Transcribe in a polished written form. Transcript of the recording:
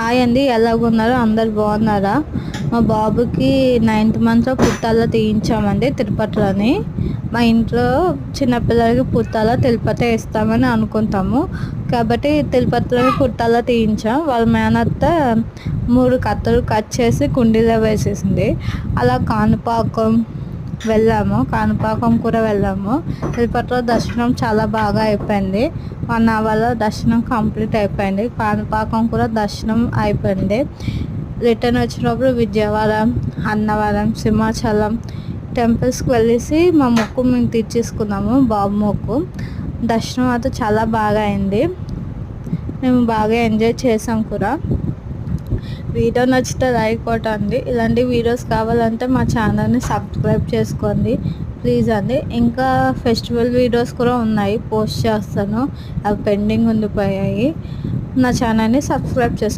Hi అండి, ఎలాగున్నారు? అందరు బాగున్నారా? మా బాబుకి 9th మంత్లో పుట్టాల తీయించామండి తిరుపతిలోని. మా ఇంట్లో చిన్నపిల్లలకి పుట్టాల తిరుపతి ఇస్తామని అనుకుంటాము కాబట్టి తిరుపతిలోని పుట్టాల తీయించాం. వాళ్ళ మేనత్త 3 కత్తలు కట్ చేసి కుండీలో వేసేసింది. అలా కాణిపాకం వెళ్ళాము, కాణిపాకం కూడా వెళ్ళాము. తిరుపతిలో దర్శనం చాలా బాగా అయిపోయింది. 1 అవర్లో దర్శనం కంప్లీట్ అయిపోయింది. కాణిపాకం కూడా దర్శనం అయిపోయింది. రిటర్న్ వచ్చినప్పుడు విజయవాడ, అన్నవరం, సింహాచలం టెంపుల్స్కి వెళ్ళేసి మా మొక్కు మేము తీర్చేసుకున్నాము, బాబు మొక్కు. దర్శనం అయితే చాలా బాగా అయింది. మేము బాగా ఎంజాయ్ చేసాం కూడా. వీడియో నచ్చితే లైక్ కొట్టండి. ఇలాంటి వీడియోస్ కావాలంటే మా ఛానల్ని సబ్స్క్రైబ్ చేసుకోండి ప్లీజ్ అండి. ఇంకా ఫెస్టివల్ వీడియోస్ కూడా ఉన్నాయి, పోస్ట్ చేస్తాను. అవి పెండింగ్ ఉండిపోయాయి. నా ఛానల్ని సబ్స్క్రైబ్ చేసుకోండి.